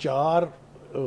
4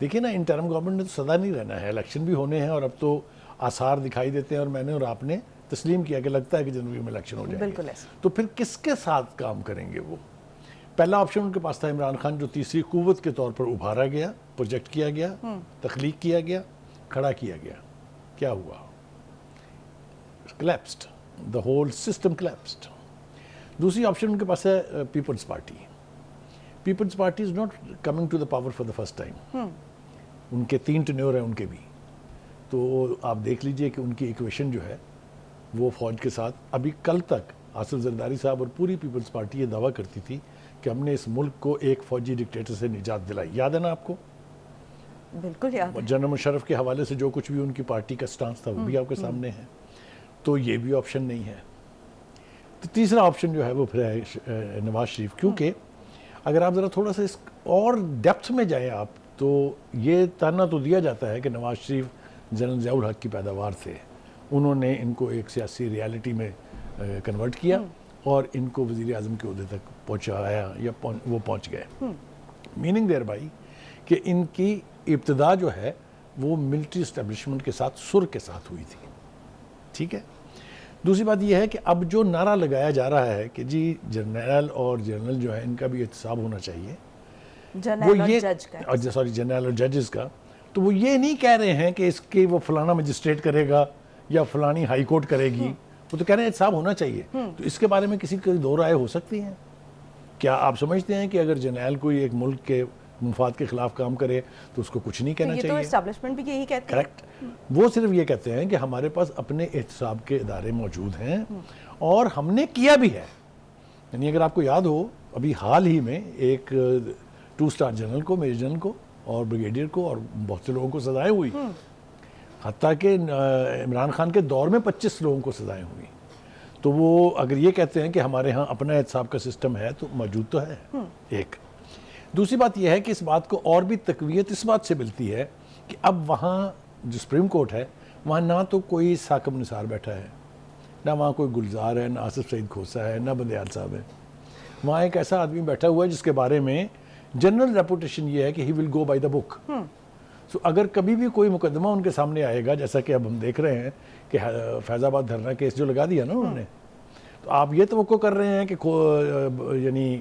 دیکھیے نا interim government نے تو سدا نہیں رہنا ہے, الیکشن بھی ہونے ہیں, اور اب تو آثار دکھائی دیتے ہیں, اور میں نے اور آپ نے تسلیم کیا کہ لگتا ہے کہ جنوری میں الیکشن ہو جائیں گے. بالکل ایسا. تو پھر کس کے ساتھ کام کریں گے وہ؟ پہلا آپشن ان کے پاس تھا عمران خان, جو تیسری قوت کے طور پر ابھارا گیا, پروجیکٹ کیا گیا, تخلیق کیا گیا, کھڑا کیا گیا. کیا ہوا؟ Collapsed, the whole system collapsed. دوسری آپشن ان کے پاس ہے Peoples Party. Peoples Party is not coming to the power for the first time. ان کے 3 ٹینیور ہیں ان کے بھی. تو آپ دیکھ لیجئے کہ ان کی ایکویشن جو ہے وہ فوج کے ساتھ, ابھی کل تک آصف زرداری صاحب اور پوری پیپلز پارٹی یہ دعویٰ کرتی تھی کہ ہم نے اس ملک کو ایک فوجی ڈکٹیٹر سے نجات دلائی. یاد ہے نا آپ کو؟ بالکل یاد ہے. جنرل مشرف کے حوالے سے جو کچھ بھی ان کی پارٹی کا سٹانس تھا وہ بھی آپ کے سامنے ہے. تو یہ بھی آپشن نہیں ہے. تو تیسرا آپشن جو ہے وہ پھر ہے نواز شریف, کیونکہ اگر آپ ذرا تھوڑا سا اس اور ڈیپتھ میں جائیں آپ, تو یہ تانا تو دیا جاتا ہے کہ نواز شریف جنرل ضیاء الحق کی پیداوار تھے, انہوں نے ان کو ایک سیاسی ریالٹی میں کنورٹ کیا اور ان کو وزیر اعظم کے عہدے تک پہنچایا, یا وہ پہنچ گئے. میننگ دیر بھائی کہ ان کی ابتدا جو ہے وہ ملٹری اسٹیبلشمنٹ کے ساتھ, سر کے ساتھ ہوئی تھی. ٹھیک ہے. دوسری بات یہ ہے کہ اب جو نعرہ لگایا جا رہا ہے کہ جی جنرل اور جنرل جو ہے ان کا بھی احتساب ہونا چاہیے, جنرل اور جج کا, سوری جنرل اور ججز کا, تو وہ یہ نہیں کہہ رہے ہیں کہ اس کے وہ فلانا مجسٹریٹ کرے گا یا فلانی ہائی کورٹ کرے گی, وہ تو کہہ رہے ہیں احتساب ہونا چاہیے. تو اس کے بارے میں کسی کی دو رائے ہو سکتی ہیں؟ کیا آپ سمجھتے ہیں کہ اگر جنرل کوئی ایک ملک کے مفاد کے خلاف کام کرے تو اس کو کچھ نہیں کہنا چاہیے؟ یہ تو اسٹیبلشمنٹ بھی یہی کہتی ہے. کریکٹ. وہ صرف یہ کہتے ہیں کہ ہمارے پاس اپنے احتساب کے ادارے موجود ہیں اور ہم نے کیا بھی ہے. یعنی اگر آپ کو یاد ہو, ابھی حال ہی میں ایک 2 اسٹار جنرل کو, میجر جنرل کو اور بریگیڈیئر کو اور بہت سے لوگوں کو سزائیں ہوئی, حتیٰ کہ عمران خان کے دور میں 25 لوگوں کو سزائیں ہوئی. تو وہ اگر یہ کہتے ہیں کہ ہمارے ہاں اپنا احتساب کا سسٹم ہے تو موجود تو ہے. ایک دوسری بات یہ ہے کہ اس بات کو اور بھی تقویت اس بات سے ملتی ہے کہ اب وہاں جو سپریم کورٹ ہے وہاں نہ تو کوئی ثاقب نثار بیٹھا ہے, نہ وہاں کوئی گلزار ہے, نہ آصف سعید کھوسہ ہے, نہ بندیال صاحب ہے. وہاں ایک ایسا آدمی بیٹھا ہوا ہے جس کے بارے میں جنرل ریپوٹیشن یہ ہے کہ ہی ول گو بائی دا بک. سو اگر کبھی بھی کوئی مقدمہ ان کے سامنے آئے گا, جیسا کہ اب ہم دیکھ رہے ہیں کہ فیض آباد دھرنا کیس جو لگا دیا نا انہوں نے, تو آپ یہ توقع کر رہے ہیں کہ یعنی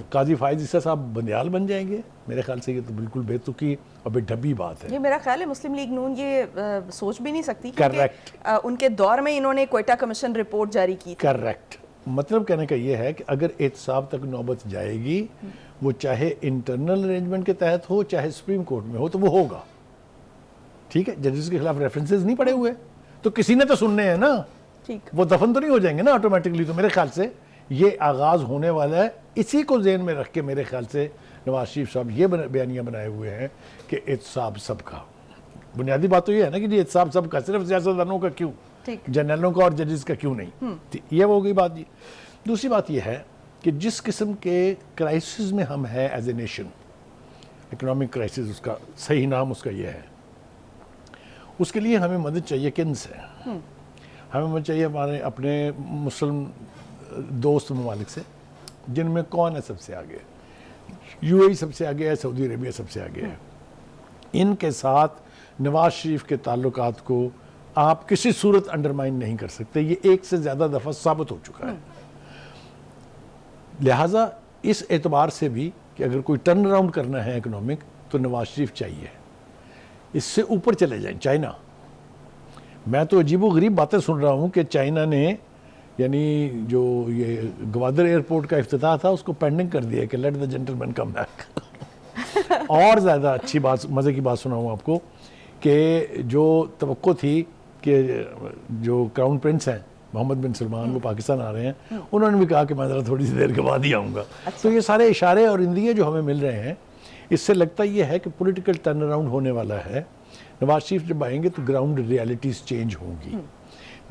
قاضی فائز عیسیٰ صاحب بندیال بن جائیں گے؟ میرے خیال سے یہ تو بالکل بے تکی اور بے ڈھبی بات ہے. یہ میرا خیال ہے مسلم لیگ نون یہ سوچ بھی نہیں سکتی, کریکٹ. ان کے دور میں انہوں نے کوئٹہ کمیشن رپورٹ جاری کی. کریکٹ. مطلب کہنے کا یہ ہے کہ اگر احتساب تک نوبت جائے گی, وہ چاہے انٹرنل ارینجمنٹ کے تحت ہو چاہے سپریم کورٹ میں ہو, تو وہ ہوگا. ٹھیک ہے. ججز کے خلاف ریفرنسز نہیں پڑے ہوئے تو کسی نے تو سننے ہیں نا, وہ دفن تو نہیں ہو جائیں گے نا آٹومیٹکلی. تو میرے خیال سے یہ آغاز ہونے والا ہے. اسی کو ذہن میں رکھ کے میرے خیال سے نواز شریف صاحب یہ بیانیہ بنائے ہوئے ہیں کہ احتساب سب کا. بنیادی بات تو یہ ہے نا کہ جی احتساب سب کا, صرف سیاستدانوں کا کیوں, جنرلوں کا اور ججز کا کیوں نہیں. یہ وہ ہوگی بات. دوسری بات یہ ہے کہ جس قسم کے کرائسس میں ہم ہیں as a nation, economic crisis, اس کا صحیح نام اس کا یہ ہے, اس کے لیے ہمیں مدد چاہیے کن سے؟ ہمیں مدد چاہیے ہمارے اپنے مسلم دوست ممالک سے, جن میں کون ہے سب سے آگے؟ یو اے ای سب سے آگے ہے, سعودی عربیہ سب سے آگے ہے. ان کے ساتھ نواز شریف کے تعلقات کو آپ کسی صورت انڈرمائن نہیں کر سکتے. یہ ایک سے زیادہ دفعہ ثابت ہو چکا ہے. لہٰذا اس اعتبار سے بھی کہ اگر کوئی ٹرن اراؤنڈ کرنا ہے اکنامک تو نواز شریف چاہیے. اس سے اوپر چلے جائیں. چائنا, میں تو عجیب و غریب باتیں سن رہا ہوں کہ چائنا نے یعنی جو یہ گوادر ایئرپورٹ کا افتتاح تھا اس کو پینڈنگ کر دیا کہ let the gentlemen come back. اور زیادہ اچھی بات, مزے کی بات سناؤں آپ کو کہ جو توقع تھی کہ جو کراؤن پرنس ہیں محمد بن سلمان, وہ پاکستان آ رہے ہیں, انہوں نے بھی کہا کہ میں ذرا تھوڑی سی دیر کے بعد ہی آؤں گا. تو یہ سارے اشارے اور اندیے جو ہمیں مل رہے ہیں, اس سے لگتا یہ ہے کہ پولیٹیکل ٹرن اراؤنڈ ہونے والا ہے. نواز شریف جب آئیں گے تو گراؤنڈ ریالٹیز چینج ہوں گی.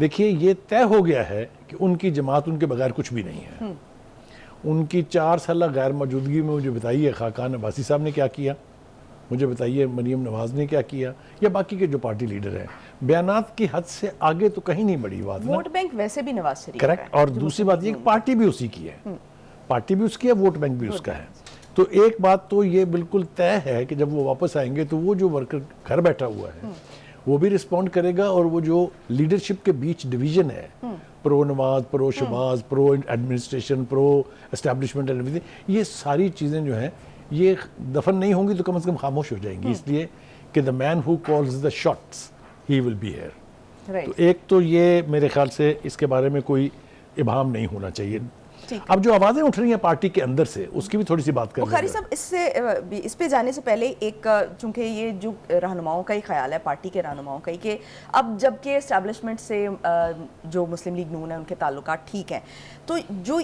دیکھیے یہ طے ہو گیا ہے کہ ان کی جماعت ان کے بغیر کچھ بھی نہیں ہے. ان کی 4 سالہ غیر موجودگی میں مجھے بتائیے خاقان عباسی صاحب نے کیا کیا, مجھے بتائیے مریم نواز نے کیا کیا, یا باقی کے جو پارٹی لیڈر ہیں. بیانات کی حد سے آگے تو کہیں نہیں بڑی بات. ووٹ بینک ویسے بھی نواز شریف. کریکٹ. اور دوسری بات یہ کہ پارٹی بھی اسی کی ہے, پارٹی بھی اس کی ہے, ووٹ بینک بھی اس کا ہے. تو تو ایک بات تو یہ بالکل طے ہے کہ جب وہ واپس آئیں گے تو وہ جو ورکر گھر بیٹھا ہوا ہے وہ بھی رسپونڈ کرے گا, اور وہ جو لیڈرشپ کے بیچ ڈویژن ہے, pro Nawaz, pro Shehbaz, pro administration, pro establishment and everything, یہ ساری چیزیں جو ہیں یہ دفن نہیں ہوں گی تو کم از کم خاموش ہو جائیں گی, اس لیے کہ the man who calls the shots he will be here. تو ایک تو یہ میرے خیال سے اس کے بارے میں کوئی ابہام نہیں ہونا چاہیے. اب جو آوازیں اٹھ رہی ہیں پارٹی کے اندر سے, اس کی بھی تھوڑی سی بات کریں. بخاری صاحب, اس پہ جانے سے پہلے ایک, چونکہ یہ جو رہنماؤں کا ہی خیال ہے, پارٹی کے رہنماؤں کا ہی, کہ اب جب کہ اسٹیبلشمنٹ سے جو مسلم لیگ نون ہے ان کے تعلقات ٹھیک ہیں, تو جو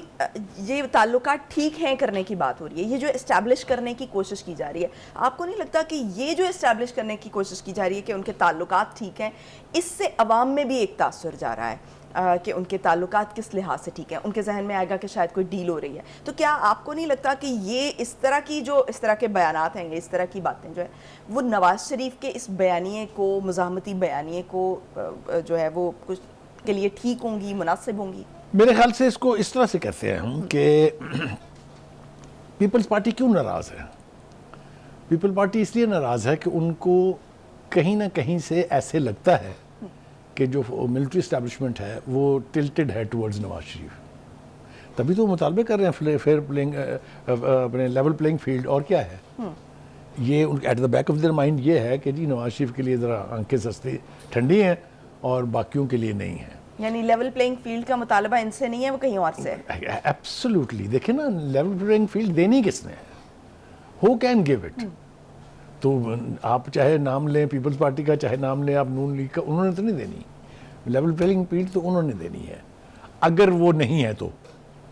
یہ تعلقات ٹھیک ہیں کرنے کی بات ہو رہی ہے, یہ جو اسٹیبلش کرنے کی کوشش کی جا رہی ہے, آپ کو نہیں لگتا کہ یہ جو اسٹیبلش کرنے کی کوشش کی جا رہی ہے کہ ان کے تعلقات ٹھیک ہیں, اس سے عوام میں بھی ایک تاثر جا رہا ہے کہ ان کے تعلقات کس لحاظ سے ٹھیک ہیں, ان کے ذہن میں آئے گا کہ شاید کوئی ڈیل ہو رہی ہے. تو کیا آپ کو نہیں لگتا کہ یہ اس طرح کے بیانات ہیں, اس طرح کی باتیں جو ہے وہ نواز شریف کے اس بیانیے کو, مزاحمتی بیانیے کو جو ہے وہ کچھ کے لیے ٹھیک ہوں گی, مناسب ہوں گی؟ میرے خیال سے اس کو اس طرح سے کہتے ہیں ہم کہ پیپلز پارٹی کیوں ناراض ہے. پیپل پارٹی اس لیے ناراض ہے کہ ان کو کہیں نہ کہیں سے ایسے لگتا ہے کہ جو ملٹری اسٹیبلشمنٹ ہے وہ ٹلٹڈ ہے ٹورڈز نواز شریف, تبھی تو وہ مطالبے کر رہے ہیں فیئر پلینگ, اپنے لیول پلینگ فیلڈ. اور کیا ہے یہ at the back of their mind یہ ہے کہ جی نواز شریف کے لیے ذرا آنکھیں سستی ٹھنڈی ہیں اور باقیوں کے لیے نہیں ہیں. یعنی لیول پلینگ فیلڈ کا مطالبہ ان سے نہیں ہے, وہ کہیں اور سے ہے. ایبسلیوٹلی. دیکھیں نا, لیول پلینگ فیلڈ دینی کس نے ہے, ہو کین گیو اٹ. تو آپ چاہے نام لیں پیپلز پارٹی کا, چاہے نام لیں آپ نون لیگ کا, انہوں نے تو نہیں دینی. لیول پلینگ فیلڈ تو انہوں نے دینی ہے. اگر وہ نہیں ہے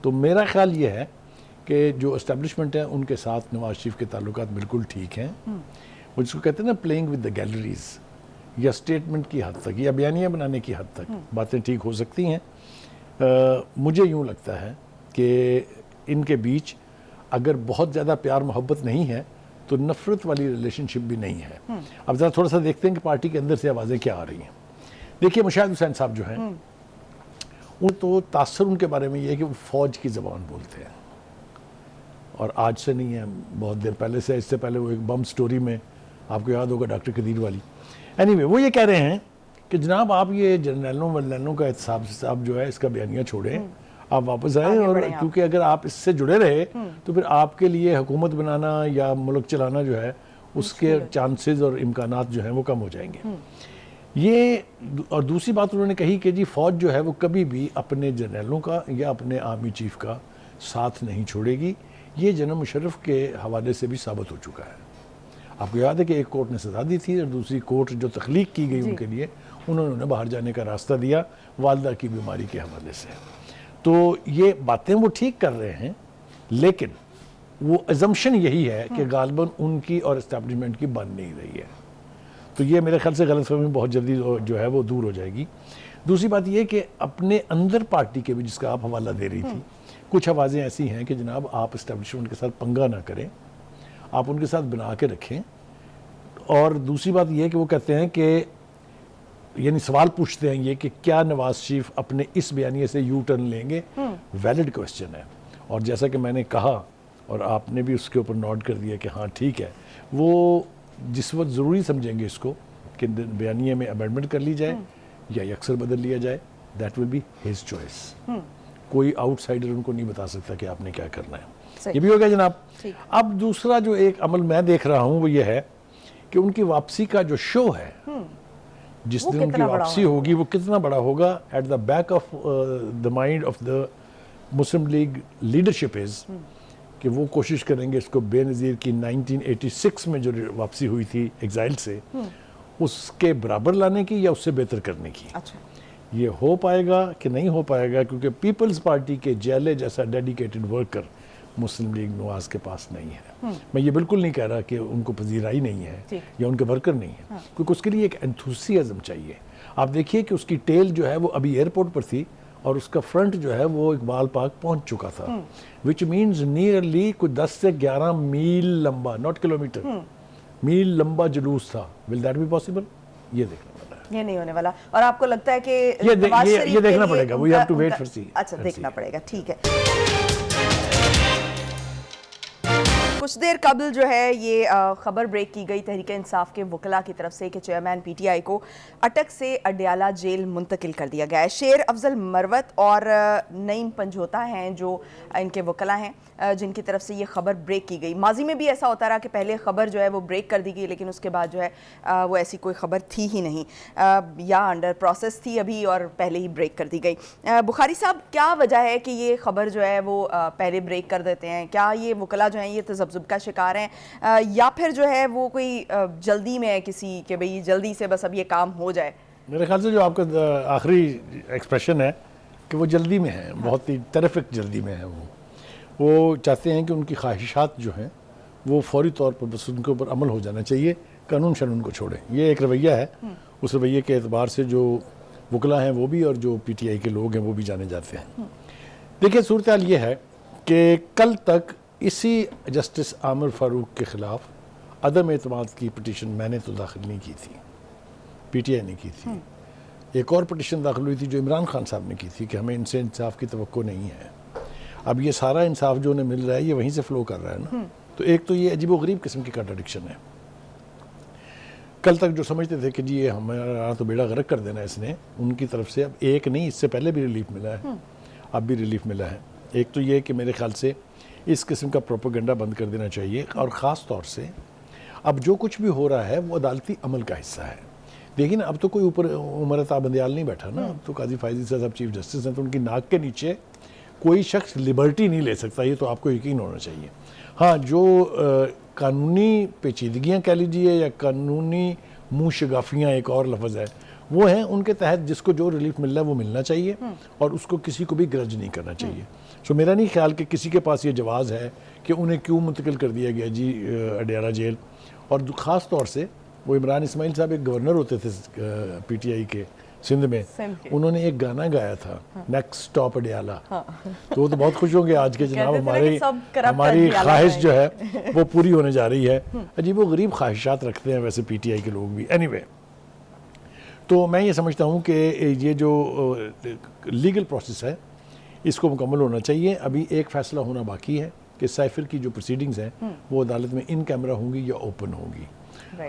تو میرا خیال یہ ہے کہ جو اسٹیبلشمنٹ ہے ان کے ساتھ نواز شریف کے تعلقات بالکل ٹھیک ہیں. وہ جس کو کہتے ہیں نا پلینگ ود دا گیلریز, یا اسٹیٹمنٹ کی حد تک یا بیانیہ بنانے کی حد تک باتیں ٹھیک ہو سکتی ہیں. مجھے یوں لگتا ہے کہ ان کے بیچ اگر بہت زیادہ پیار محبت نہیں ہے تو نفرت والی ریلیشن شپ بھی نہیں ہے. اب ذرا تھوڑا سا دیکھتے ہیں کہ پارٹی کے اندر سے آوازیں کیا آ رہی ہیں. دیکھیے مشاہد حسین صاحب جو ہیں وہ تو تاثر ان کے بارے میں یہ ہے کہ وہ فوج کی زبان بولتے ہیں, اور آج سے نہیں ہے, بہت دیر پہلے سے. اس سے پہلے وہ ایک بم سٹوری میں آپ کو یاد ہوگا ڈاکٹر قدیر والی. اینی وہ یہ کہہ رہے ہیں کہ جناب آپ یہ جرنیلوں ولنوں کا احتساب جو ہے اس کا بیانیہ چھوڑیں, آپ واپس آئیں, اور کیونکہ اگر آپ اس سے جڑے رہے تو پھر آپ کے لیے حکومت بنانا یا ملک چلانا جو ہے اس کے چانسز اور امکانات جو ہیں وہ کم ہو جائیں گے. یہ اور دوسری بات انہوں نے کہی کہ جی فوج جو ہے وہ کبھی بھی اپنے جرنیلوں کا یا اپنے آرمی چیف کا ساتھ نہیں چھوڑے گی. یہ جنرل مشرف کے حوالے سے بھی ثابت ہو چکا ہے. آپ کو یاد ہے کہ ایک کورٹ نے سزا دی تھی اور دوسری کورٹ جو تخلیق کی گئی ان کے لیے, انہوں نے باہر جانے کا راستہ دیا والدہ کی بیماری کے حوالے سے. تو یہ باتیں وہ ٹھیک کر رہے ہیں, لیکن وہ ازمپشن یہی ہے کہ غالباً ان کی اور اسٹیبلشمنٹ کی بن نہیں رہی ہے. تو یہ میرے خیال سے غلط فہمی بہت جلدی جو ہے وہ دور ہو جائے گی. دوسری بات یہ کہ اپنے اندر پارٹی کے بھی, جس کا آپ حوالہ دے رہی تھی, کچھ آوازیں ایسی ہیں کہ جناب آپ اسٹیبلشمنٹ کے ساتھ پنگا نہ کریں, آپ ان کے ساتھ بنا کے رکھیں. اور دوسری بات یہ کہ وہ کہتے ہیں کہ یعنی سوال پوچھتے ہیں یہ کہ کیا نواز شریف اپنے اس بیانیے سے یو ٹرن لیں گے. ویلڈ کوسچن ہے, اور جیسا کہ میں نے کہا اور آپ نے بھی اس کے اوپر نوٹ کر دیا کہ ہاں ٹھیک ہے, وہ جس وقت ضروری سمجھیں گے اس کو کہ بیانیے میں امینڈمنٹ کر لی جائے یا یکسر بدل لیا جائے, that will be his choice. کوئی آؤٹ سائڈر ان کو نہیں بتا سکتا کہ آپ نے کیا کرنا ہے. یہ بھی ہو گیا جناب. اب دوسرا جو ایک عمل میں دیکھ رہا ہوں وہ یہ ہے کہ ان کی واپسی کا جو شو ہے, جس دن ان کی واپسی ہوگی وہ کتنا بڑا ہوگا. At the back of the mind of the Muslim League leadership is کہ وہ کوشش کریں گے اس کو بے نظیر کی 1986 میں جو واپسی ہوئی تھی ایگزائل سے, اس کے برابر لانے کی یا اس سے بہتر کرنے کی. یہ ہو پائے گا کہ نہیں ہو پائے گا, کیونکہ پیپلز پارٹی کے جیلے جیسا ڈیڈیکیٹڈ ورکر مسلم لیگ نواز کے پاس نہیں ہے. میں یہ بالکل نہیں کہہ رہا کہ ان کو پذیرائی نہیں ہے یا ان کے ورکر نہیں ہے, کیونکہ اس کے لیے ایک انتھوسیازم چاہیے. آپ دیکھیے کہ اس کی ٹیل جو ہے وہ ابھی ایئرپورٹ پر تھی اور اس کا فرنٹ جو ہے وہ اقبال پارک پہنچ چکا تھا, وچ مینز نیئرلی کوئی 10 سے 11 میل لمبا, ناٹ کلومیٹر, میل لمبا جلوس تھا. Will that be possible? یہ دیکھنا والا ہے. یہ نہیں ہونے والا. اور آپ کو لگتا ہے کہ یہ دیکھنا پڑے گا, we have to wait for see. اچھا دیکھنا پڑے گا, ٹھیک ہے. کچھ دیر قبل جو ہے یہ خبر بریک کی گئی تحریک انصاف کے وکلاء کی طرف سے کہ چیئرمین پی ٹی آئی کو اٹک سے اڈیالہ جیل منتقل کر دیا گیا ہے. شیر افضل مروت اور نعیم پنجھوتا ہیں جو ان کے وکلاء ہیں جن کی طرف سے یہ خبر بریک کی گئی. ماضی میں بھی ایسا ہوتا رہا کہ پہلے خبر جو ہے وہ بریک کر دی گئی لیکن اس کے بعد جو ہے وہ ایسی کوئی خبر تھی ہی نہیں, یا انڈر پروسیس تھی ابھی اور پہلے ہی بریک کر دی گئی. بخاری صاحب, کیا وجہ ہے کہ یہ خبر جو ہے وہ پہلے بریک کر دیتے ہیں؟ کیا یہ وکلاء جو ہیں یہ تذبذب کا شکار ہیں, یا پھر جو ہے وہ کوئی جلدی میں ہے کسی کہ بھئی جلدی سے بس اب یہ کام ہو جائے؟ میرے خیال سے جو آپ کا آخری ایکسپریشن ہے کہ وہ جلدی میں ہے, بہت ہی ٹیرفک جلدی میں ہے. وہ چاہتے ہیں کہ ان کی خواہشات جو ہیں وہ فوری طور پر بس ان کے اوپر عمل ہو جانا چاہیے, قانون شنون کو چھوڑیں. یہ ایک رویہ ہے, اس رویے کے اعتبار سے جو وکلاء ہیں وہ بھی اور جو پی ٹی آئی کے لوگ ہیں وہ بھی جانے جاتے ہیں. دیکھیں, صورتحال یہ ہے کہ کل تک اسی جسٹس عامر فاروق کے خلاف عدم اعتماد کی پٹیشن میں نے تو داخل نہیں کی تھی, پی ٹی آئی نے کی تھی. ایک اور پٹیشن داخل ہوئی تھی جو عمران خان صاحب نے کی تھی کہ ہمیں ان سے انصاف کی توقع نہیں ہے. اب یہ سارا انصاف جو انہیں مل رہا ہے یہ وہیں سے فلو کر رہا ہے نا. تو ایک تو یہ عجیب و غریب قسم کی کنٹراڈکشن ہے. کل تک جو سمجھتے تھے کہ جی یہ ہمارا تو بیڑا غرق کر دینا اس نے, ان کی طرف سے اب ایک نہیں, اس سے پہلے بھی ریلیف ملا ہے, اب بھی ریلیف ملا ہے. ایک تو یہ کہ میرے خیال سے اس قسم کا پروپیگنڈا بند کر دینا چاہیے, اور خاص طور سے اب جو کچھ بھی ہو رہا ہے وہ عدالتی عمل کا حصہ ہے. دیکھیں نا, اب تو کوئی اوپر عمر عطا بندیال نہیں بیٹھا نا, اب تو قاضی فائزی صاحب چیف جسٹس ہیں, تو ان کی ناک کے نیچے کوئی شخص لبرٹی نہیں لے سکتا, یہ تو آپ کو یقین ہونا چاہیے. ہاں, جو قانونی پیچیدگیاں کہہ لیجیے یا قانونی منہ شگافیاں ایک اور لفظ ہے, وہ ہیں ان کے تحت جس کو جو ریلیف مل رہا ہے وہ ملنا چاہیے, اور اس کو کسی کو بھی گرج نہیں کرنا چاہیے. سو میرا نہیں خیال کہ کسی کے پاس یہ جواز ہے کہ انہیں کیوں منتقل کر دیا گیا جی اڈیالہ جیل. اور خاص طور سے وہ عمران اسماعیل صاحب ایک گورنر ہوتے تھے پی ٹی آئی کے سندھ میں, انہوں نے ایک گانا گایا تھا نیکسٹ اسٹاپ اڈیالہ. تو وہ تو بہت خوش ہوں گے آج کے جناب ہماری خواہش جو ہے وہ پوری ہونے جا رہی ہے. عجیب و غریب خواہشات رکھتے ہیں ویسے پی ٹی آئی کے لوگ بھی. اینی وے, تو میں یہ سمجھتا ہوں کہ یہ جو لیگل پروسیس ہے اس کو مکمل ہونا چاہیے. ابھی ایک فیصلہ ہونا باقی ہے کہ سائفر کی جو پروسیڈنگز ہیں وہ عدالت میں ان کیمرہ ہوں گی یا اوپن ہوں گی.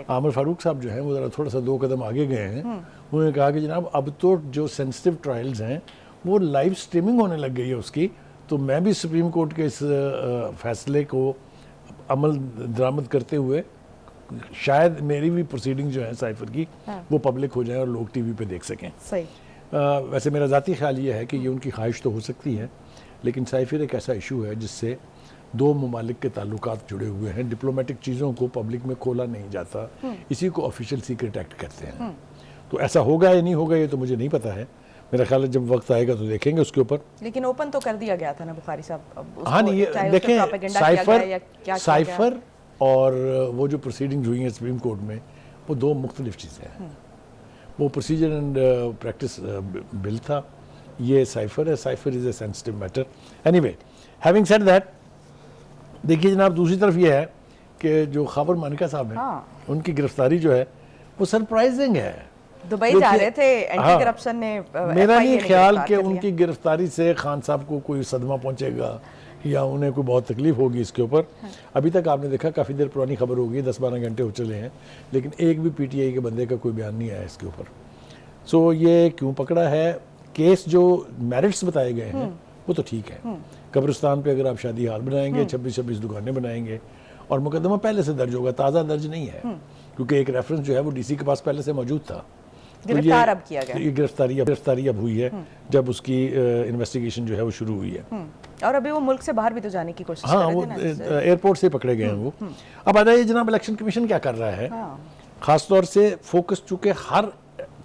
عامر فاروق صاحب جو ہیں وہ ذرا تھوڑا سا 2 قدم آگے گئے ہیں. انہوں نے کہا کہ جناب اب تو جو سینسٹیو ٹرائلز ہیں وہ لائیو سٹریمنگ ہونے لگ گئی ہے اس کی, تو میں بھی سپریم کورٹ کے اس فیصلے کو عمل درآمد کرتے ہوئے شاید میری بھی پروسیڈنگ جو ہے سائفر کی وہ پبلک ہو جائیں اور لوگ ٹی وی پہ دیکھ سکیں. ویسے میرا ذاتی خیال یہ ہے کہ یہ ان کی خواہش تو ہو سکتی ہے, لیکن سائفر ایک ایسا ایشو ہے جس سے 2 ممالک کے تعلقات جڑے ہوئے ہیں. ڈپلومیٹک چیزوں کو پبلک میں کھولا نہیں جاتا, اسی کو آفیشیل سیکرٹ ایکٹ کہتے ہیں. تو ایسا ہوگا یا نہیں ہوگا یہ تو مجھے نہیں پتا ہے, میرا خیال ہے جب وقت آئے گا تو دیکھیں گے اس کے اوپر. لیکن اوپن تو کر دیا گیا تھا نا بخاری صاحب. ہاں نہیں, دیکھیں سائفر اور وہ جو پروسیڈنگز ہوئی ہیں سپریم کورٹ میں وہ 2 مختلف چیزیں ہیں. وہ پروسیجر اینڈ پریکٹس بل تھا, یہ سائفر ہے. Cipher is a sensitive matter. Anyway, having said that, دیکھیے جناب دوسری طرف یہ ہے کہ جو خاور مانیکا صاحب ہیں ان کی گرفتاری جو ہے وہ سرپرائزنگ ہے. دبئی جا رہے تھے, اینٹی کرپشن نے. میرا نہیں خیال کہ ان کی گرفتاری سے خان صاحب کو کوئی صدمہ پہنچے گا یا انہیں کوئی بہت تکلیف ہوگی اس کے اوپر. ابھی تک آپ نے دیکھا کافی دیر پرانی خبر ہوگی, 10-12 گھنٹے ہو چلے ہیں, لیکن ایک بھی پی ٹی آئی کے بندے کا کوئی بیان نہیں آیا اس کے اوپر. سو یہ کیوں پکڑا ہے, کیس جو میرٹس بتائے گئے ہیں وہ تو ٹھیک ہے. قبرستان پہ اگر آپ شادی ہال بنائیں گے, 26 دکانیں بنائیں گے, اور مقدمہ پہلے سے درج ہوگا, تازہ درج نہیں ہے, کیونکہ ایک ریفرنس جو ہے وہ ڈی سی کے پاس پہلے سے موجود تھا. گرفتار اب کیا گیا, یہ گرفتاری اب ہوئی ہے جب اس کی انویسٹیگیشن جو ہے وہ شروع ہوئی ہے. اور ابھی وہ ملک سے باہر بھی تو جانے کی کوشش کر رہے تھے نا, ایئرپورٹ سے پکڑے گئے ہیں وہ. اب آ جائیے جناب الیکشن کمیشن کیا کر رہا ہے. خاص طور سے فوکس, چونکہ ہر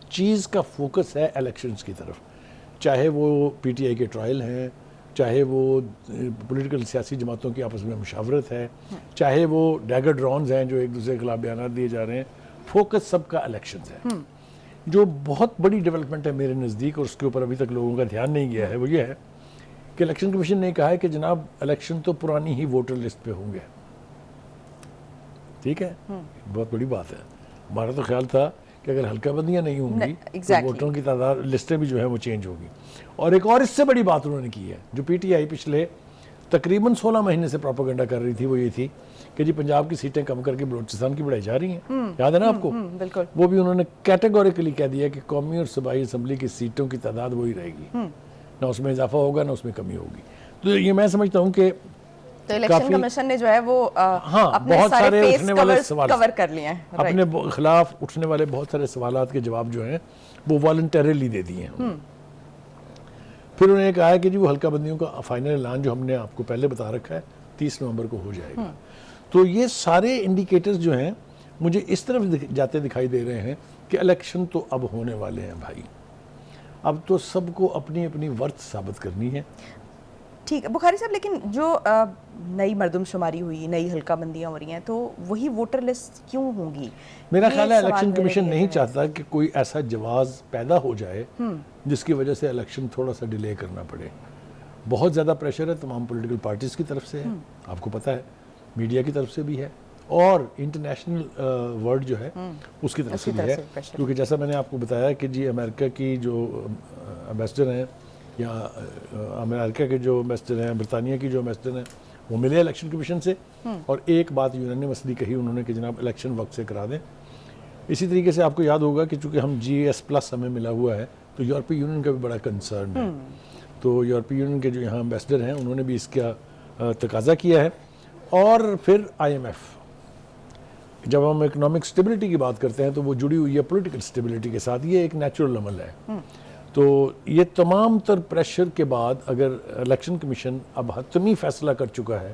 چیز کا فوکس ہے الیکشنز کی طرف, چاہے وہ پی ٹی آئی کے ٹرائل ہیں, چاہے وہ پولیٹیکل سیاسی جماعتوں کی آپس میں مشاورت ہے, چاہے وہ ڈیگر ڈرونز ہیں جو ایک دوسرے کے خلاف بیانات دیے جا رہے ہیں, فوکس سب کا الیکشنز ہے. جو بہت بڑی ڈیولپمنٹ ہے میرے نزدیک, اور اس کے اوپر ابھی تک لوگوں کا دھیان نہیں گیا ہے, وہ یہ ہے کہ الیکشن کمیشن نے کہا ہے کہ جناب الیکشن تو پرانی ہی ووٹر لسٹ پہ ہوں گے. ٹھیک ہے, بہت بڑی بات ہے. ہمارا تو خیال تھا کہ اگر حلقہ بندیاں نہیں ہوں گی تو ووٹروں کی تعداد لسٹیں بھی جو ہے وہ چینج ہوگی. اور ایک اور اس سے بڑی بات انہوں نے کی ہے, جو پی ٹی آئی پچھلے تقریباً 16 مہینے سے پروپیگنڈا کر رہی تھی، وہ یہ تھی کہ جی پنجاب کی سیٹیں کم کر کے بلوچستان کی بڑھائی جا رہی ہیں، یاد ہے نا آپ کو؟ بالکل. وہ بھی انہوں نے کیٹیگوریکلی کہہ دیا کہ قومی اور صوبائی اسمبلی کی سیٹوں کی تعداد وہی رہے گی، نہ اس میں اضافہ ہوگا نہ اس میں کمی ہوگی. تو یہ میں سمجھتا ہوں کہ تو الیکشن کمیشن نے جو ہے وہ اپنے بہت سارے سارے فیس اٹھنے والے سوال کور کر لیے ہیں، اپنے خلاف اٹھنے والے بہت سارے سوالات کے جواب جو ہیں وہ والنٹریلی دے دیے ہیں. پھر انہوں نے کہا کہ جی وہ حلقہ بندیوں کا فائنل اعلان جو ہم نے آپ کو پہلے بتا رکھا ہے 30 نومبر کو ہو جائے گا. تو یہ سارے انڈیکیٹرز جو ہیں مجھے اس طرف جاتے دکھائی دے رہے ہیں کہ الیکشن تو اب ہونے والے ہیں بھائی، اب تو سب کو اپنی اپنی ورث ثابت کرنی ہے. ٹھیک ہے بخاری صاحب، لیکن جو نئی مردم شماری ہوئی، نئی حلقہ بندیاں ہو رہی ہیں، تو وہی ووٹر لسٹ کیوں ہوں گی؟ میرا خیال ہے الیکشن کمیشن نہیں چاہتا کہ کوئی ایسا جواز پیدا ہو جائے جس کی وجہ سے الیکشن تھوڑا سا ڈیلے کرنا پڑے. بہت زیادہ پریشر ہے تمام پولیٹیکل پارٹیز کی طرف سے ہے، آپ کو پتہ ہے، میڈیا کی طرف سے بھی ہے، اور انٹرنیشنل ورلڈ جو ہے اس کی طرف سے بھی ہے. کیونکہ جیسا میں نے آپ کو بتایا کہ جی امریکہ کی جو امبیسڈر ہیں یا امریکہ کے جو امبیسڈر ہیں، برطانیہ کی جو امبیسڈر ہیں، وہ ملے الیکشن کمیشن سے اور ایک بات یونینیمسلی کہی انہوں نے کہ جناب الیکشن وقت سے کرا دیں. اسی طریقے سے آپ کو یاد ہوگا کہ چونکہ ہم GS+ ہمیں ملا ہوا ہے تو یورپی یونین کا بھی بڑا کنسرن ہے. تو یورپی یونین کے جو یہاں امبیسڈر ہیں انہوں نے بھی اس کا تقاضا کیا ہے. اور پھر IMF، جب ہم اکنامک سٹیبلٹی کی بات کرتے ہیں تو وہ جڑی ہوئی ہے پولیٹیکل سٹیبلٹی کے ساتھ، یہ ایک نیچرل عمل ہے. تو یہ تمام تر پریشر کے بعد اگر الیکشن کمیشن اب حتمی فیصلہ کر چکا ہے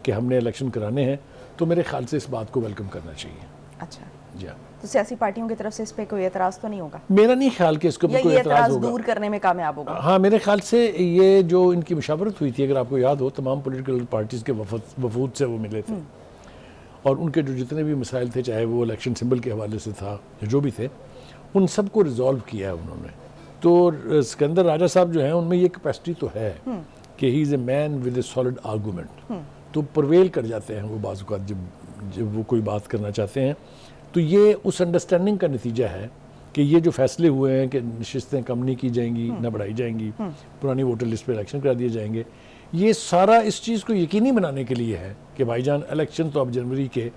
کہ ہم نے الیکشن کرانے ہیں تو میرے خیال سے اس بات کو ویلکم کرنا چاہیے. اچھا جی ہاں، تو سیاسی پارٹیوں کی طرف سے اس پہ کوئی اعتراض تو نہیں ہوگا؟ میرا نہیں خیال کہ اس کے اوپر کوئی اعتراض ہوگا. دور کرنے میں کامیاب ہوگا. ہاں میرے خیال سے یہ جو ان کی مشاورت ہوئی تھی، اگر آپ کو یاد ہو، تمام پولیٹیکل پارٹیز کے وفود سے وہ ملے تھے اور ان کے جو جتنے بھی مسائل تھے، چاہے وہ الیکشن سمبل کے حوالے سے تھا یا جو بھی تھے، ان سب کو ریزالو کیا ہے انہوں نے. تو سکندر راجہ صاحب جو ہیں ان میں یہ کیپیسٹی تو ہے کہ ہی از اے مین ود اے سالڈ آرگومنٹ، تو پرویل کر جاتے ہیں وہ بعض اوقات جب وہ کوئی بات کرنا چاہتے ہیں. تو یہ اس انڈرسٹینڈنگ کا نتیجہ ہے کہ یہ جو فیصلے ہوئے ہیں کہ نشستیں کم نہیں کی جائیں گی، نہ بڑھائی جائیں گی، پرانی ووٹر لسٹ پہ الیکشن کرا دیے جائیں گے، یہ سارا اس چیز کو یقینی بنانے کے لیے ہے کہ بھائی جان الیکشن تو اب جنوری کے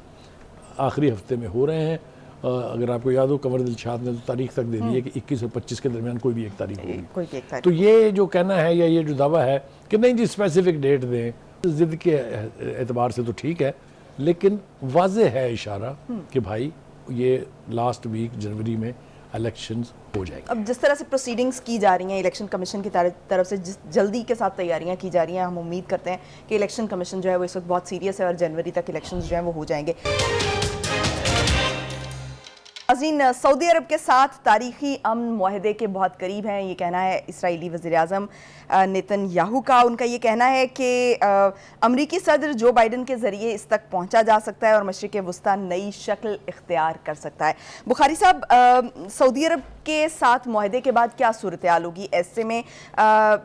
آخری ہفتے میں ہو رہے ہیں. اگر آپ کو یاد ہو قمر دلشاد نے تو تاریخ تک دے دی ہے کہ 21 اور 25 کے درمیان کوئی بھی ایک تاریخ ہوگی. تو یہ جو کہنا ہے یا یہ جو دعویٰ ہے کہ نہیں جی اسپیسیفک ڈیٹ دیں، ضد کے اعتبار سے تو ٹھیک ہے، لیکن واضح ہے اشارہ کہ بھائی یہ لاسٹ ویک جنوری میں الیکشنز ہو جائیں گے. اب جس طرح سے پروسیڈنگز کی جا رہی ہیں الیکشن کمیشن کی طرف سے، جس جلدی کے ساتھ تیاریاں کی جا رہی ہیں، ہم امید کرتے ہیں کہ الیکشن کمیشن جو ہے وہ اس وقت بہت سیریس ہے اور جنوری تک الیکشنز جو ہیں وہ ہو جائیں گے. ناظرین، سعودی عرب کے ساتھ تاریخی امن معاہدے کے بہت قریب ہیں، یہ کہنا ہے اسرائیلی وزیر اعظم نیتن یاہو کا. ان کا یہ کہنا ہے کہ امریکی صدر جو بائیڈن کے ذریعے اس تک پہنچا جا سکتا ہے اور مشرق وسطیٰ نئی شکل اختیار کر سکتا ہے. بخاری صاحب، سعودی عرب کے ساتھ معاہدے کے بعد کیا صورتحال ہوگی؟ ایسے میں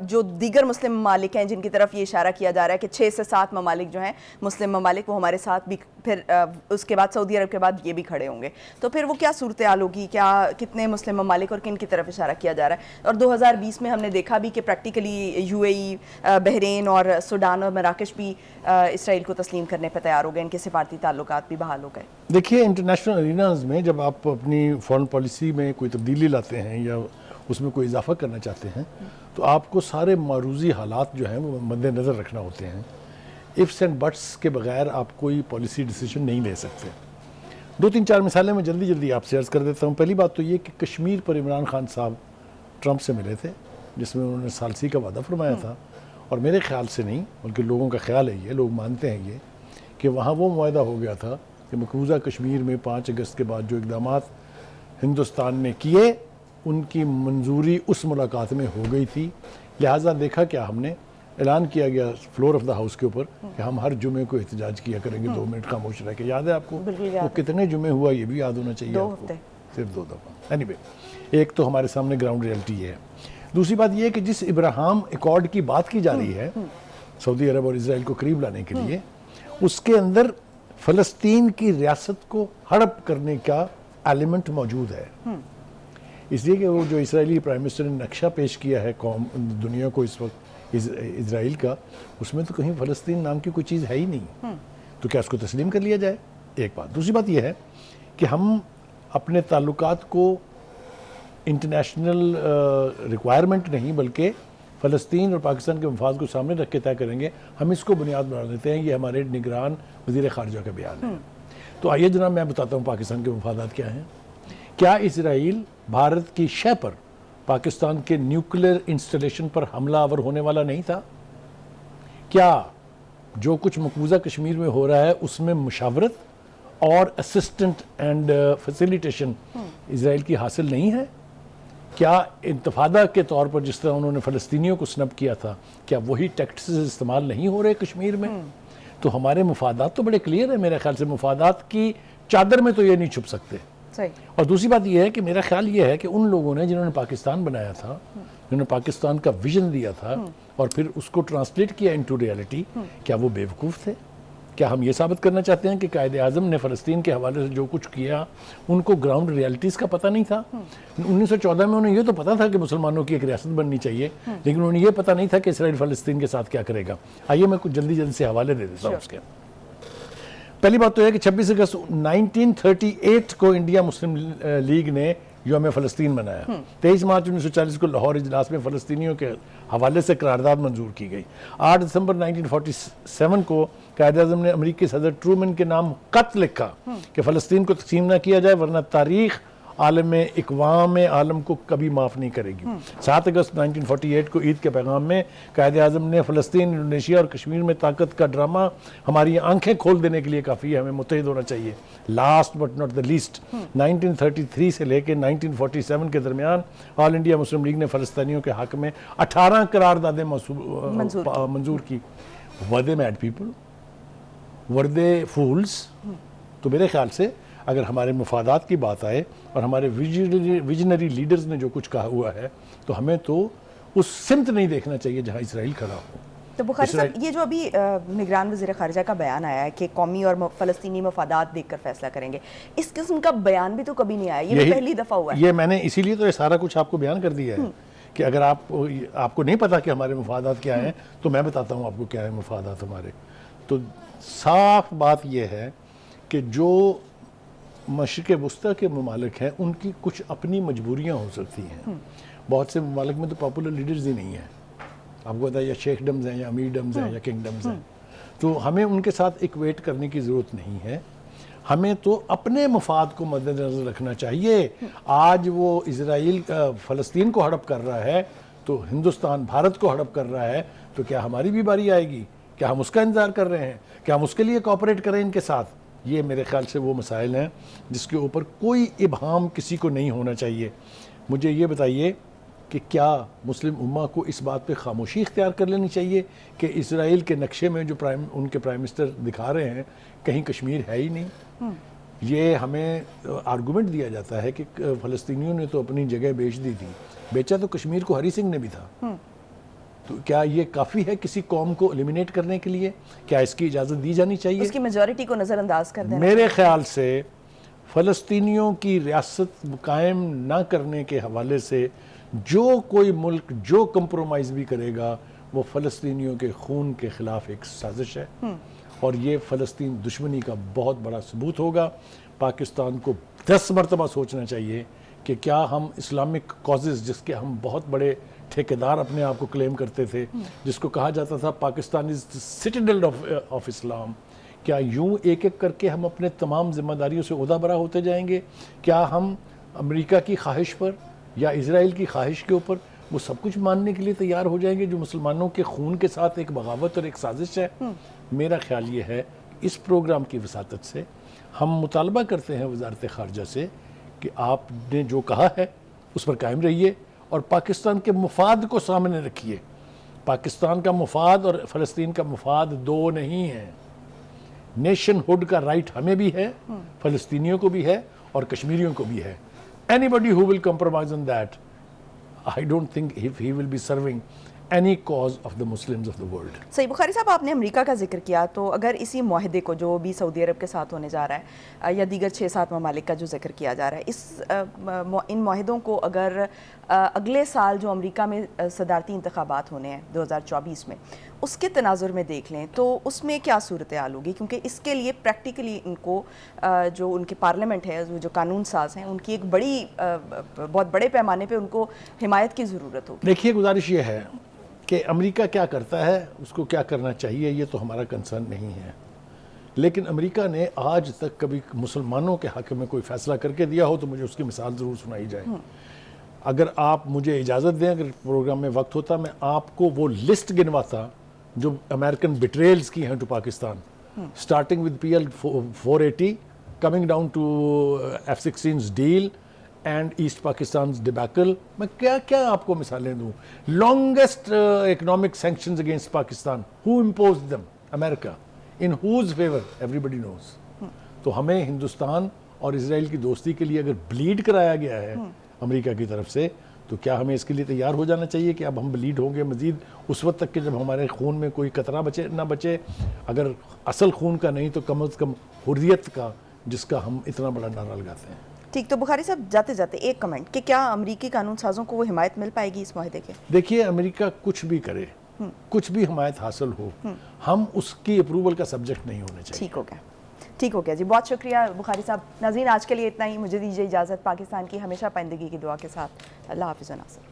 جو دیگر مسلم ممالک ہیں جن کی طرف یہ اشارہ کیا جا رہا ہے کہ 6 سے 7 ممالک جو ہیں مسلم ممالک، وہ ہمارے ساتھ بھی، پھر اس کے بعد سعودی عرب کے بعد یہ بھی کھڑے ہوں گے، تو پھر وہ کیا صورتحال ہوگی؟ کیا کتنے مسلم ممالک اور کن کی طرف اشارہ کیا جا رہا ہے؟ اور 2020 میں ہم نے دیکھا بھی کہ پریکٹیکلی UAE، بحرین اور سوڈان اور مراکش بھی اسرائیل کو تسلیم کرنے پہ تیار ہو گئے، ان کے سفارتی تعلقات بھی بحال ہو گئے. دیکھیے انٹرنیشنل اریناز میں جب آپ اپنی فورن پالیسی میں کوئی تبدیلی لاتے ہیں یا اس میں کوئی اضافہ کرنا چاہتے ہیں تو آپ کو سارے معروضی حالات جو ہیں وہ مد نظر رکھنا ہوتے ہیں. ifs اینڈ بٹس کے بغیر آپ کوئی پالیسی ڈیسیجن نہیں لے سکتے. 2-3-4 مثالیں میں جلدی آپ سے عرض کر دیتا ہوں. پہلی بات تو یہ کہ کشمیر پر عمران خان صاحب ٹرمپ سے ملے تھے، جس میں انہوں نے ثالثی کا وعدہ فرمایا تھا، اور میرے خیال سے نہیں بلکہ لوگوں کا خیال ہے، یہ لوگ مانتے ہیں یہ کہ وہاں وہ معاہدہ ہو گیا تھا کہ مقبوضہ کشمیر میں 5 اگست کے بعد جو اقدامات ہندوستان نے کیے ان کی منظوری اس ملاقات میں ہو گئی تھی. لہٰذا دیکھا کیا ہم نے اعلان کیا گیا فلور آف دا ہاؤس کے اوپر کہ ہم ہر جمعے کو احتجاج کیا کریں گے 2 منٹ خاموش رہ کے. یاد ہے آپ کو وہ کتنے جمعے ہوا؟ یہ بھی یاد ہونا چاہیے آپ کو. صرف 2 دفعہ. اینی وے، ایک تو ہمارے سامنے گراؤنڈ ریئلٹی یہ ہے. دوسری بات یہ ہے کہ جس ابراہام ایکارڈ کی بات کی جا رہی ہے سعودی عرب اور اسرائیل کو قریب لانے کے لیے، اس کے اندر فلسطین کی ریاست کو ہڑپ کرنے کا ایلیمنٹ موجود ہے. اس لیے کہ وہ جو اسرائیلی پرائم منسٹر نے نقشہ پیش کیا ہے قوم دنیا کو اس وقت اسرائیل کا، اس میں تو کہیں فلسطین نام کی کوئی چیز ہے ہی نہیں، تو کیا اس کو تسلیم کر لیا جائے؟ ایک بات. دوسری بات یہ ہے کہ ہم اپنے تعلقات کو انٹرنیشنل ریکوائرمنٹ نہیں بلکہ فلسطین اور پاکستان کے مفاد کو سامنے رکھ کے طے کریں گے. ہم اس کو بنیاد بنا دیتے ہیں. یہ ہمارے نگران وزیر خارجہ کا بیان ہے. تو آئیے جناب میں بتاتا ہوں پاکستان کے مفادات کیا ہیں. کیا اسرائیل بھارت کی شہ پر پاکستان کے نیوکلیر انسٹالیشن پر حملہ آور ہونے والا نہیں تھا؟ کیا جو کچھ مقبوضہ کشمیر میں ہو رہا ہے اس میں مشاورت اور اسسٹنٹ اینڈ فیسیلیٹیشن اسرائیل کی حاصل نہیں ہے؟ کیا انتفاضہ کے طور پر جس طرح انہوں نے فلسطینیوں کو سنب کیا تھا، کیا وہی ٹیکٹسز استعمال نہیں ہو رہے کشمیر میں؟ تو ہمارے مفادات تو بڑے کلیئر ہیں میرے خیال سے. مفادات کی چادر میں تو یہ نہیں چھپ سکتے. اور دوسری بات یہ ہے کہ میرا خیال یہ ہے کہ ان لوگوں نے جنہوں نے پاکستان بنایا تھا، جنہوں نے پاکستان کا ویژن دیا تھا اور پھر اس کو ٹرانسلیٹ کیا انٹو ریالٹی، کیا وہ بیوقوف تھے؟ کیا ہم یہ ثابت کرنا چاہتے ہیں کہ قائد اعظم نے فلسطین کے حوالے سے جو کچھ کیا ان کو گراؤنڈ ریالٹیز کا پتہ نہیں تھا؟ 1914 میں انہیں یہ تو پتا تھا کہ مسلمانوں کی ایک ریاست بننی چاہیے، لیکن انہیں یہ پتہ نہیں تھا کہ اسرائیل فلسطین کے ساتھ کیا کرے گا. آئیے میں کچھ جلدی سے حوالے دے دیتا ہوں اس کے. پہلی بات تو ہے کہ 26 اگست 1938 کو انڈیا مسلم لیگ نے یوم فلسطین منایا. 23 مارچ 1940 کو لاہور اجلاس میں فلسطینیوں کے حوالے سے قرارداد منظور کی گئی. 8 دسمبر 1947 کو قائد اعظم نے امریکی صدر ٹرومن کے نام خط لکھا کہ فلسطین کو تقسیم نہ کیا جائے ورنہ تاریخ عالم اقوام عالم کو کبھی معاف نہیں کرے گی. 7 اگست 1948 کو عید کے پیغام میں قائد اعظم نے فلسطین، انڈونیشیا اور کشمیر میں طاقت کا ڈرامہ ہماری آنکھیں کھول دینے کے لیے کافی ہے، ہمیں متحد ہونا چاہیے. Last but not the least, 1933 سے لے کے 1947 کے درمیان آل انڈیا مسلم لیگ نے فلسطینیوں کے حق میں 18 قراردادیں منظور کی. Were they mad people? Were they fools? تو میرے خیال سے اگر ہمارے مفادات کی بات آئے اور ہمارے ویژنری لیڈرز نے جو کچھ کہا ہوا ہے تو ہمیں تو اس سمت نہیں دیکھنا چاہیے جہاں اسرائیل کھڑا ہو. تو بخاری صاحب یہ جو ابھی نگران وزیر خارجہ کا بیان آیا ہے کہ قومی اور فلسطینی مفادات دیکھ کر فیصلہ کریں گے، اس قسم کا بیان بھی تو کبھی نہیں آیا، یہ پہلی دفعہ ہوا ہے. یہ میں نے اسی لیے تو یہ سارا کچھ آپ کو بیان کر دیا ہے کہ اگر آپ کو نہیں پتا کہ ہمارے مفادات کیا ہیں تو میں بتاتا ہوں آپ کو کیا ہے مفادات ہمارے. تو صاف بات یہ ہے کہ جو مشرق وسطیٰ کے ممالک ہیں ان کی کچھ اپنی مجبوریاں ہو سکتی ہیں. بہت سے ممالک میں تو پاپولر لیڈرز ہی نہیں ہیں، آپ کو پتا ہے، یا شیخ ڈمز ہیں یا امیر ڈمز ہیں یا کنگ ڈمز ہیں. تو ہمیں ان کے ساتھ ایکویٹ کرنے کی ضرورت نہیں ہے. ہمیں تو اپنے مفاد کو مد نظر رکھنا چاہیے. آج وہ اسرائیل فلسطین کو ہڑپ کر رہا ہے تو ہندوستان بھارت کو ہڑپ کر رہا ہے، تو کیا ہماری بھی باری آئے گی؟ کیا ہم اس کا انتظار کر رہے ہیں؟ کیا ہم اس کے لیے کوآپریٹ کریں ان کے ساتھ؟ یہ میرے خیال سے وہ مسائل ہیں جس کے اوپر کوئی ابہام کسی کو نہیں ہونا چاہیے. مجھے یہ بتائیے کہ کیا مسلم امہ کو اس بات پہ خاموشی اختیار کر لینی چاہیے کہ اسرائیل کے نقشے میں جو ان کے پرائم منسٹر دکھا رہے ہیں کہیں کشمیر ہے ہی نہیں؟ یہ ہمیں آرگومنٹ دیا جاتا ہے کہ فلسطینیوں نے تو اپنی جگہ بیچ دی تھی. بیچا تو کشمیر کو ہری سنگھ نے بھی تھا. تو کیا یہ کافی ہے کسی قوم کو ایلیمینیٹ کرنے کے لیے؟ کیا اس کی اجازت دی جانی چاہیے؟ اس کی میجورٹی کو نظر انداز کر دینا. میرے خیال سے فلسطینیوں کی ریاست قائم نہ کرنے کے حوالے سے جو کوئی ملک جو کمپرومائز بھی کرے گا وہ فلسطینیوں کے خون کے خلاف ایک سازش ہے، اور یہ فلسطین دشمنی کا بہت بڑا ثبوت ہوگا. پاکستان کو 10 مرتبہ سوچنا چاہیے کہ کیا ہم اسلامک کازز، جس کے ہم بہت بڑے ٹھیکیدار اپنے آپ کو کلیم کرتے تھے، جس کو کہا جاتا تھا پاکستان از سٹیڈل آف اسلام، کیا یوں ایک ایک کر کے ہم اپنے تمام ذمہ داریوں سے عہدہ برا ہوتے جائیں گے؟ کیا ہم امریکہ کی خواہش پر یا اسرائیل کی خواہش کے اوپر وہ سب کچھ ماننے کے لیے تیار ہو جائیں گے جو مسلمانوں کے خون کے ساتھ ایک بغاوت اور ایک سازش ہے؟ میرا خیال یہ ہے اس پروگرام کی وساطت سے ہم مطالبہ کرتے ہیں وزارت خارجہ سے کہ آپ نے جو کہا ہے اس پر قائم رہیے اور پاکستان کے مفاد کو سامنے رکھیے. پاکستان کا مفاد اور فلسطین کا مفاد دو نہیں ہیں. نیشن ہوڈ کا رائٹ ہمیں بھی ہے، فلسطینیوں کو بھی ہے اور کشمیریوں کو بھی ہے. Anybody who will compromise on that, I don't think if he will be serving any cause of the Muslims of the world. صحیح. بخاری صاحب آپ نے امریکہ کا ذکر کیا، تو اگر اسی معاہدے کو جو بھی سعودی عرب کے ساتھ ہونے جا رہا ہے یا دیگر 6-7 ممالک کا جو ذکر کیا جا رہا ہے، ان معاہدوں کو اگر اگلے سال جو امریکہ میں صدارتی انتخابات ہونے ہیں 2024 میں، اس کے تناظر میں دیکھ لیں تو اس میں کیا صورتحال ہوگی؟ کیونکہ اس کے لیے پریکٹیکلی ان کو جو ان کی پارلیمنٹ ہے، جو قانون ساز ہیں، ان کی ایک بڑی بہت بڑے پیمانے پہ ان کو حمایت کی ضرورت ہوگی۔ دیکھیے گزارش یہ ہے کہ امریکہ کیا کرتا ہے، اس کو کیا کرنا چاہیے، یہ تو ہمارا کنسرن نہیں ہے، لیکن امریکہ نے آج تک کبھی مسلمانوں کے حق میں کوئی فیصلہ کر کے دیا ہو تو مجھے اس کی مثال ضرور سنائی جائے۔ اگر آپ مجھے اجازت دیں، اگر پروگرام میں وقت ہوتا، میں آپ کو وہ لسٹ گنواتا جو امریکن بٹریلز کی ہیں to Pakistan, starting with P L 480 coming down to F-16's deal and East پاکستان's ڈیبیکل۔ میں کیا کیا آپ کو مثالیں دوں۔ Longest economic sanctions against Pakistan, who imposed them؟ امریکہ۔ In whose favor؟ everybody knows۔ تو ہمیں ہندوستان اور اسرائیل کی دوستی کے لیے اگر بلیڈ کرایا گیا ہے امریکہ کی طرف سے، تو کیا ہمیں اس کے لیے تیار ہو جانا چاہیے کہ اب ہم بلیڈ ہوں گے مزید اس وقت تک کہ جب ہمارے خون میں کوئی قطرہ بچے نہ بچے، اگر اصل خون کا نہیں تو کم از کم حریت کا، جس کا ہم اتنا بڑا نعرہ لگاتے ہیں۔ ٹھیک، تو بخاری صاحب جاتے جاتے ایک کمنٹ کہ کیا امریکی قانون سازوں کو وہ حمایت مل پائے گی اس معاہدے کے؟ دیکھیے امریکہ کچھ بھی کرے، کچھ بھی حمایت حاصل ہو، ہم اس کی اپروول کا سبجیکٹ نہیں ہونے چاہیے۔ ٹھیک ہو گیا جی، بہت شکریہ بخاری صاحب۔ ناظرین آج کے لیے اتنا ہی، مجھے دیجیے اجازت، پاکستان کی ہمیشہ پائندگی کی دعا کے ساتھ۔ اللہ حافظ و ناصر۔